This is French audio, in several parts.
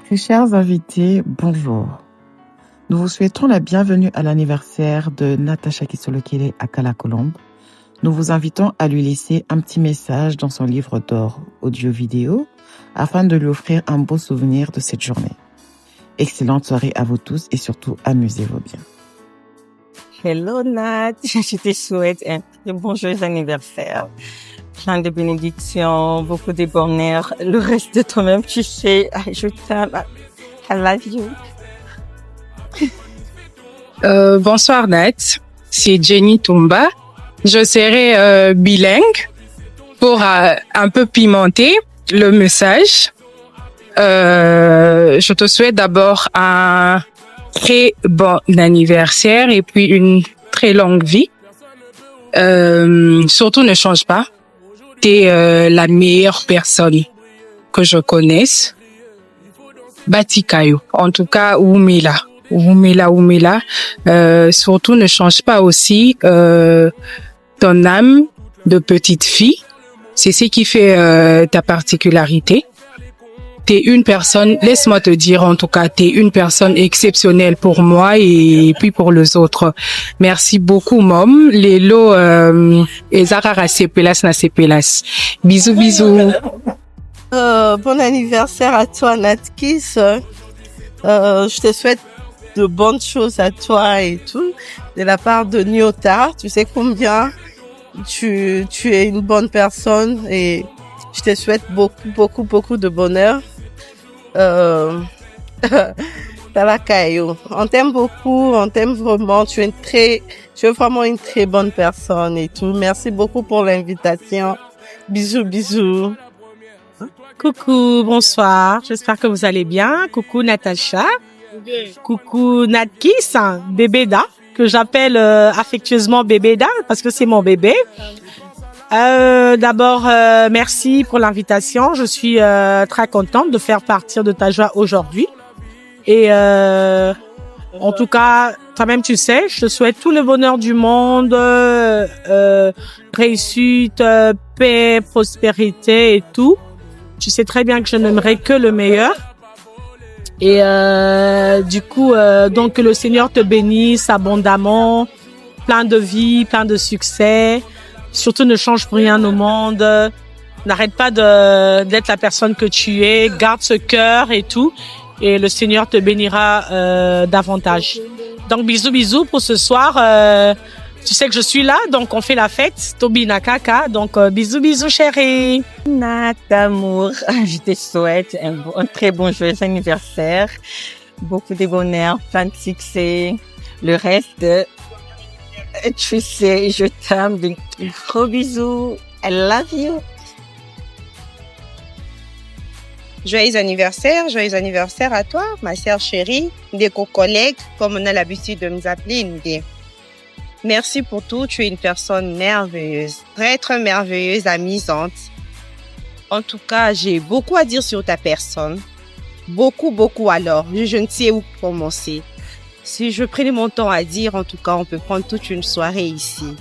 Très chers invités, bonjour. Nous vous souhaitons la bienvenue à l'anniversaire de Natasha Kisolokele à Cala-Colombe. Nous vous invitons à lui laisser un petit message dans son livre d'or audio-vidéo afin de lui offrir un beau souvenir de cette journée. Excellente soirée à vous tous et surtout amusez-vous bien. Hello Nat, je te souhaite un très bon joyeux anniversaire. Plein de bénédictions, beaucoup de bonheur. Le reste de toi-même, tu sais, je t'aime. I love you. Bonsoir Nat, c'est Jenny Toumba. Je serai bilingue pour un peu pimenter le message. Je te souhaite d'abord un très bon anniversaire et puis une très longue vie. Surtout ne change pas. T'es la meilleure personne que je connaisse. Batikayo, en tout cas Oumela. Surtout ne change pas aussi ton âme de petite fille. C'est ce qui fait ta particularité. T'es une personne, laisse-moi te dire en tout cas, t'es une personne exceptionnelle pour moi et puis pour les autres. Merci beaucoup, Mom. Lelo, ezakara sepelas na sepelas. Bisous, bisous. Bon anniversaire à toi, Natkis. Je te souhaite de bonnes choses à toi et tout, de la part de Nyota. Tu sais combien tu es une bonne personne et je te souhaite beaucoup de bonheur. Talakayo, on t'aime beaucoup, on t'aime vraiment, tu es vraiment une très bonne personne et tout. Merci beaucoup pour l'invitation. Bisous. Coucou, bonsoir. J'espère que vous allez bien. Coucou Natacha. Coucou Natkis, Bébéda, que j'appelle affectueusement Bébéda parce que c'est mon bébé. D'abord, merci pour l'invitation. Je suis très contente de faire partie de ta joie aujourd'hui. Et en tout cas, toi-même tu sais, je te souhaite tout le bonheur du monde, réussite, paix, prospérité et tout. Tu sais très bien que je n'aimerais que le meilleur. Et du coup, donc que le Seigneur te bénisse abondamment, plein de vie, plein de succès. Surtout ne change pour rien au monde. N'arrête pas d'être la personne que tu es. Garde ce cœur et tout. Et le Seigneur te bénira davantage. Donc bisous pour ce soir. Tu sais que je suis là, donc on fait la fête. Tobi Nakaka. Donc bisous chérie. Nat d'amour, je te souhaite un très bon joyeux anniversaire. Beaucoup de bonheur, plein de succès. Le reste, tu sais, je t'aime. De gros bisous. I love you. Joyeux anniversaire à toi, ma sœur chérie, des collègues, comme on a l'habitude de nous appeler, Ndé. Merci pour tout, tu es une personne merveilleuse, très merveilleuse, amusante. En tout cas, j'ai beaucoup à dire sur ta personne. Beaucoup alors, je ne sais où commencer. Si je prenais mon temps à dire, en tout cas, on peut prendre toute une soirée ici.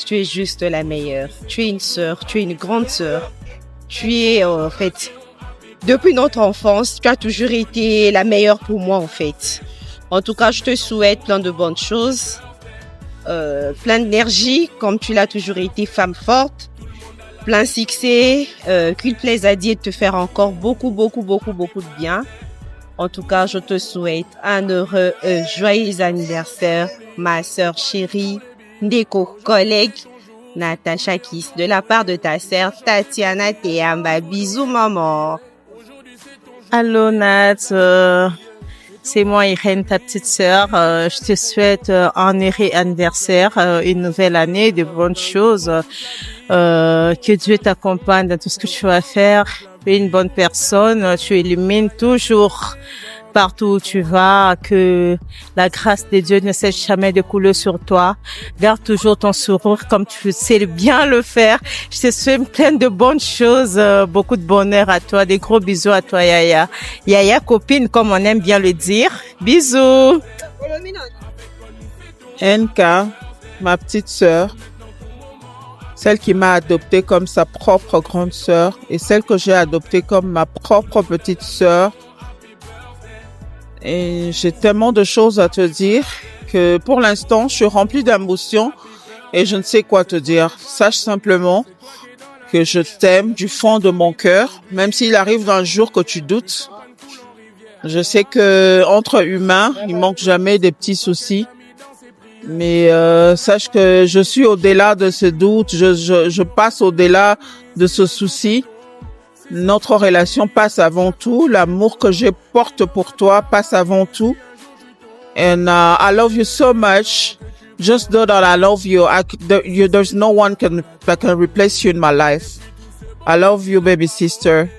Tu es juste la meilleure. Tu es une sœur, tu es une grande sœur. Tu es, en fait, depuis notre enfance, tu as toujours été la meilleure pour moi, en fait. En tout cas, je te souhaite plein de bonnes choses, plein d'énergie, comme tu l'as toujours été, femme forte, plein de succès, qu'il plaise à Dieu de te faire encore beaucoup de bien. En tout cas, je te souhaite un heureux, joyeux anniversaire, ma sœur chérie, Ndeko, collègue, Natasha Kiss, de la part de ta sœur Tatiana Teamba. Bisous, maman. Allô Nat, c'est moi Irène, ta petite sœur. Je te souhaite un heureux anniversaire, une nouvelle année, de bonnes choses. Que Dieu t'accompagne dans tout ce que tu vas faire. Tu es une bonne personne, tu illumines toujours partout où tu vas, que la grâce de Dieu ne cesse jamais de couler sur toi. Garde toujours ton sourire comme tu sais bien le faire. Je te souhaite plein de bonnes choses, beaucoup de bonheur à toi, des gros bisous à toi Yaya. Yaya copine comme on aime bien le dire. Bisous. NK, ma petite sœur, celle qui m'a adoptée comme sa propre grande sœur et celle que j'ai adoptée comme ma propre petite sœur. Et j'ai tellement de choses à te dire que pour l'instant, je suis remplie d'émotions et je ne sais quoi te dire. Sache simplement que je t'aime du fond de mon cœur, même s'il arrive d'un jour que tu doutes. Je sais que entre humains, il manque jamais des petits soucis. Mais sache que je suis au-delà de ce doute, je passe au-delà de ce souci. Notre relation passe avant tout. L'amour que je porte pour toi passe avant tout. And I love you so much. Just know that I love you. There's no one that can replace you in my life. I love you, baby sister.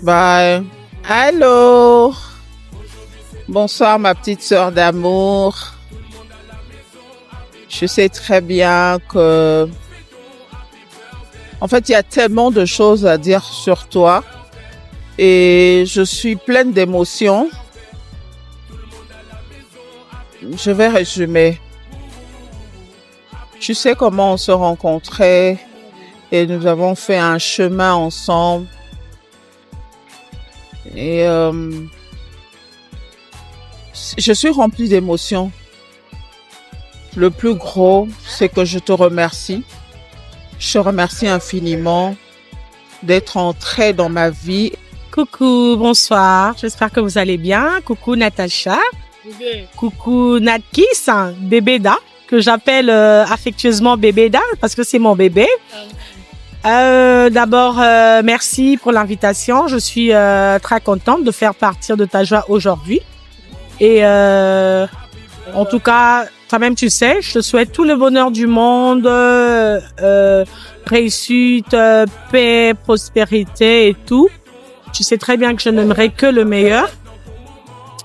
Bye. Allô. Bonsoir, ma petite sœur d'amour. Je sais très bien que, en fait, il y a tellement de choses à dire sur toi et je suis pleine d'émotions. Je vais résumer. Tu sais comment on se rencontrait et nous avons fait un chemin ensemble. Et je suis remplie d'émotions. Le plus gros, c'est que je te remercie. Je te remercie infiniment d'être entrée dans ma vie. Coucou, bonsoir. J'espère que vous allez bien. Coucou Natacha. Coucou Natkis, Bébéda, que j'appelle affectueusement Bébéda parce que c'est mon bébé. D'abord, merci pour l'invitation. Je suis très contente de faire partie de ta joie aujourd'hui. Et en tout cas, toi-même tu sais, je te souhaite tout le bonheur du monde, réussite, paix, prospérité et tout. Tu sais très bien que je n'aimerais que le meilleur.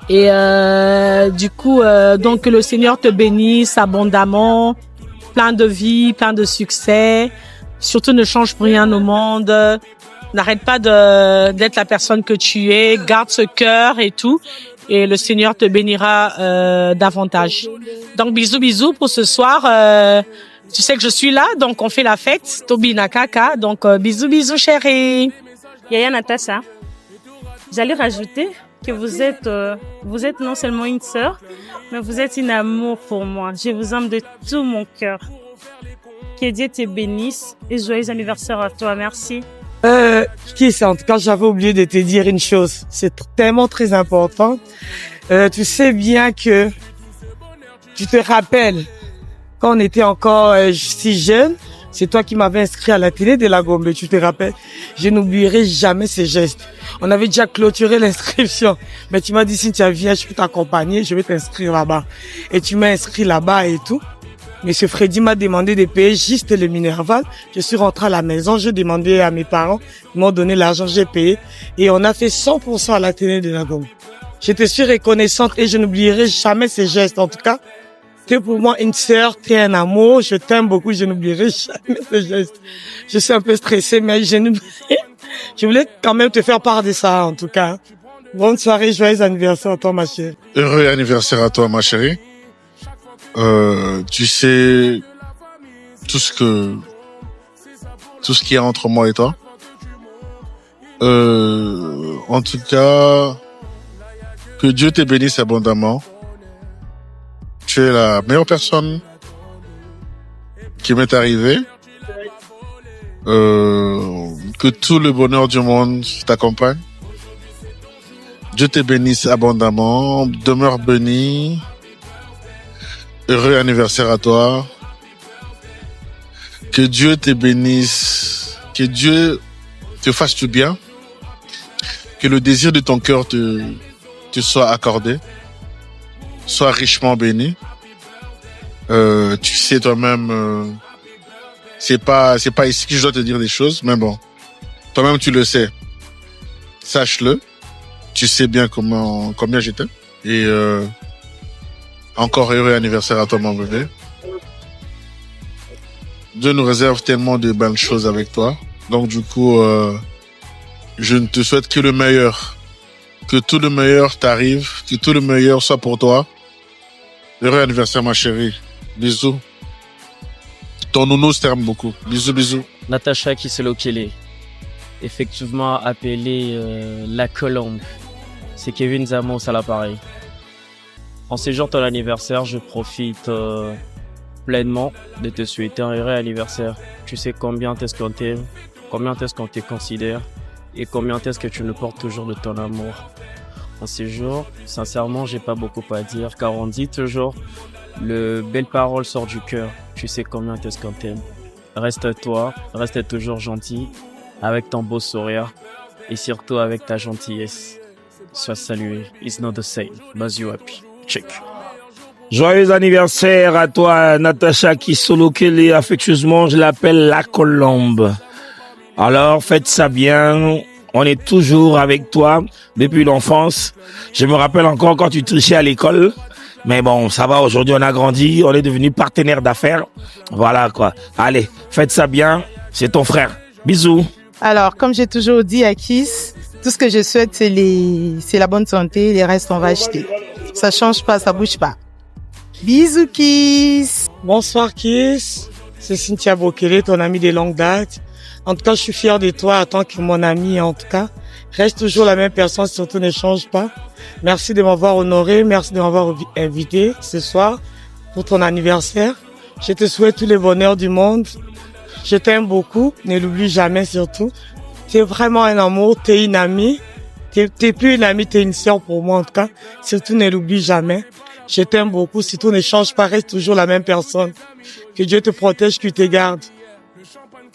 Et du coup, donc que le Seigneur te bénisse abondamment, plein de vie, plein de succès. Surtout ne change pour rien au monde. N'arrête pas d'être la personne que tu es. Garde ce cœur et tout. Et le Seigneur te bénira davantage. Donc bisous bisous pour ce soir. Tu sais que je suis là, donc on fait la fête. Tobi Nakaka. Donc bisous bisous chérie. Yaya Natasha, j'allais rajouter que vous êtes non seulement une sœur, mais vous êtes une amour pour moi. Je vous aime de tout mon cœur. Que Dieu te bénisse et joyeux anniversaire à toi. Merci. En tout cas, j'avais oublié de te dire une chose. C'est tellement très important. Tu sais bien que tu te rappelles quand on était encore si jeune, c'est toi qui m'avais inscrit à la télé de la Gombe. Tu te rappelles? Je n'oublierai jamais ces gestes. On avait déjà clôturé l'inscription. Mais tu m'as dit, Cynthia, viens, je peux t'accompagner, je vais t'inscrire là-bas. Et tu m'as inscrit là-bas et tout. Monsieur Freddy m'a demandé de payer juste le Minerval. Je suis rentré à la maison, j'ai demandé à mes parents, ils m'ont donné l'argent, j'ai payé. Et on a fait 100% à la télé de la Gombe. Je te suis reconnaissante et je n'oublierai jamais ces gestes. En tout cas, t'es pour moi une sœur, t'es un amour, je t'aime beaucoup, je n'oublierai jamais ces gestes. Je suis un peu stressée, mais je voulais quand même te faire part de ça, en tout cas. Bonne soirée, joyeux anniversaire à toi, ma chérie. Heureux anniversaire à toi, ma chérie. Tu sais tout ce qu'il y a entre moi et toi. En tout cas, que Dieu te bénisse abondamment. Tu es la meilleure personne qui m'est arrivée. Que tout le bonheur du monde t'accompagne. Dieu te bénisse abondamment. Demeure béni. Heureux anniversaire à toi. Que Dieu te bénisse. Que Dieu te fasse du bien. Que le désir de ton cœur te soit accordé. Sois richement béni. Tu sais toi-même, c'est pas ici que je dois te dire des choses, mais bon, toi-même tu le sais. Sache-le. Tu sais bien combien j'étais. Et encore heureux anniversaire à toi, mon bébé. Dieu nous réserve tellement de bonnes choses avec toi. Donc du coup, je ne te souhaite que le meilleur. Que tout le meilleur t'arrive. Que tout le meilleur soit pour toi. Heureux anniversaire, ma chérie. Bisous. Ton nounou t'aime beaucoup. Bisous, bisous. Natacha Kiselokele, effectivement appelée la Colombe. C'est Kevin Zamos à l'appareil. En ces jours de ton anniversaire, je profite pleinement de te souhaiter un heureux anniversaire. Tu sais combien est-ce qu'on t'aime, combien est-ce qu'on te considère et combien est-ce que tu nous portes toujours de ton amour. En ces jours, sincèrement, j'ai pas beaucoup à dire car on dit toujours le belle parole sort du cœur. Tu sais combien est-ce qu'on t'aime. Reste toi, reste toujours gentil avec ton beau sourire et surtout avec ta gentillesse. Sois salué. It's not the same. Buzz you happy. Check. Joyeux anniversaire à toi, Natacha Kisolokele. Affectueusement, je l'appelle la Colombe. Alors, faites ça bien. On est toujours avec toi depuis l'enfance. Je me rappelle encore quand tu trichais à l'école. Mais bon, ça va, aujourd'hui on a grandi, on est devenu partenaire d'affaires. Voilà quoi. Allez, faites ça bien. C'est ton frère. Bisous. Alors, comme j'ai toujours dit à Kiss, tout ce que je souhaite, c'est la bonne santé. Les restes, on va acheter. Ça change pas, ça bouge pas. Bisous, Kiss. Bonsoir, Kiss. C'est Cynthia Bokele, ton amie de longue date. En tout cas, je suis fier de toi en tant que mon amie, en tout cas. Reste toujours la même personne, surtout ne change pas. Merci de m'avoir honoré, merci de m'avoir invité ce soir pour ton anniversaire. Je te souhaite tous les bonheurs du monde. Je t'aime beaucoup, ne l'oublie jamais surtout. T'es vraiment un amour, t'es une amie. T'es plus une amie, t'es une sœur pour moi en tout cas. Surtout ne l'oublie jamais. Je t'aime beaucoup, surtout ne change pas, reste toujours la même personne. Que Dieu te protège, qu'il te garde.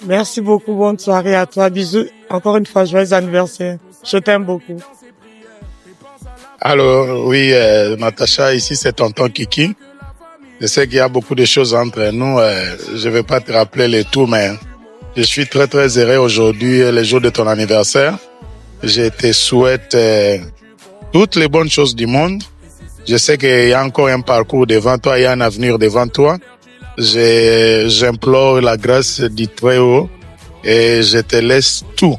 Merci beaucoup, bonne soirée à toi, bisous. Encore une fois, joyeux anniversaire. Je t'aime beaucoup. Alors, oui, Natacha, ici c'est tonton Kiki. Je sais qu'il y a beaucoup de choses entre nous. Je vais pas te rappeler les tout, mais je suis très très heureux aujourd'hui, le jour de ton anniversaire. Je te souhaite toutes les bonnes choses du monde. Je sais qu'il y a encore un parcours devant toi, il y a un avenir devant toi. J'implore la grâce du Très-Haut et je te laisse tout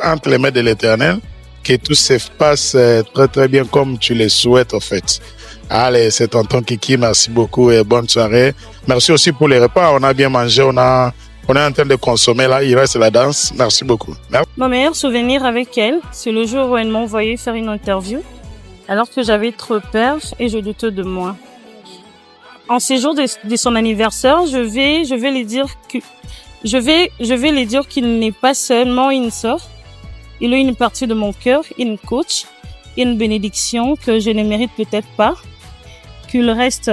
entre les mains de l'Éternel. Que tout se passe très très bien comme tu le souhaites en fait. Allez, c'est tonton Kiki, merci beaucoup et bonne soirée. Merci aussi pour les repas, on a bien mangé, on est en train de consommer là, il reste la danse. Merci beaucoup. Merci. Mon meilleur souvenir avec elle, c'est le jour où elle m'a envoyé faire une interview, alors que j'avais trop peur et je doutais de moi. En ces jours de son anniversaire, je vais lui dire qu'il n'est pas seulement une sœur, il est une partie de mon cœur, une coach, une bénédiction que je ne mérite peut-être pas, qu'il reste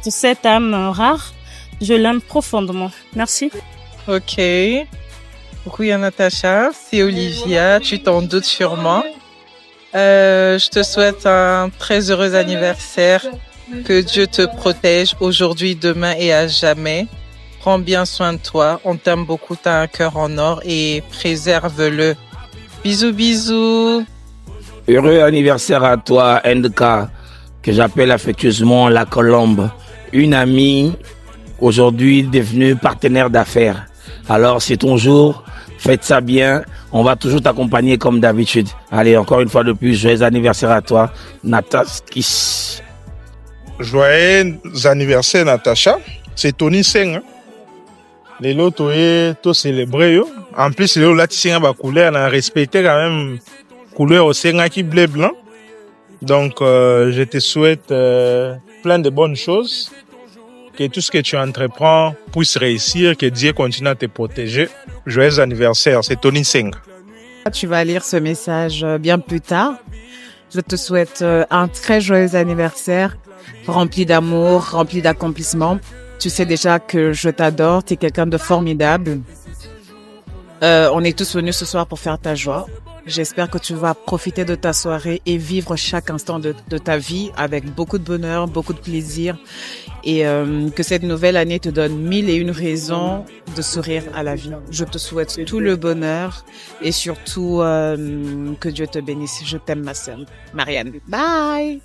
cette âme rare. Je l'aime profondément. Merci. Ok. Coucou Natacha, c'est Olivia, tu t'en doutes sûrement. Je te souhaite un très heureux anniversaire. Que Dieu te protège aujourd'hui, demain et à jamais. Prends bien soin de toi. On t'aime beaucoup, t'as un cœur en or et préserve-le. Bisous, bisous. Heureux anniversaire à toi, NK, que j'appelle affectueusement la Colombe. Une amie, aujourd'hui devenue partenaire d'affaires. Alors, c'est ton jour. Faites ça bien. On va toujours t'accompagner comme d'habitude. Allez, encore une fois de plus, joyeux anniversaire à toi, Natacha. Joyeux anniversaire, Natacha. C'est Tony Seng. Hein? Les lots, tout célébré. En plus, les lots, tu sais, couleur, on a respecté quand même couleur au Senga qui bleu blanc. Donc, je te souhaite plein de bonnes choses. Que tout ce que tu entreprends puisse réussir, que Dieu continue à te protéger. Joyeux anniversaire, c'est Tony Seng. Tu vas lire ce message bien plus tard. Je te souhaite un très joyeux anniversaire, rempli d'amour, rempli d'accomplissement. Tu sais déjà que je t'adore, tu es quelqu'un de formidable. On est tous venus ce soir pour faire ta joie. J'espère que tu vas profiter de ta soirée et vivre chaque instant de ta vie avec beaucoup de bonheur, beaucoup de plaisir et que cette nouvelle année te donne 1001 raisons de sourire à la vie. Je te souhaite tout le bonheur et surtout que Dieu te bénisse. Je t'aime, ma sœur Marianne. Bye!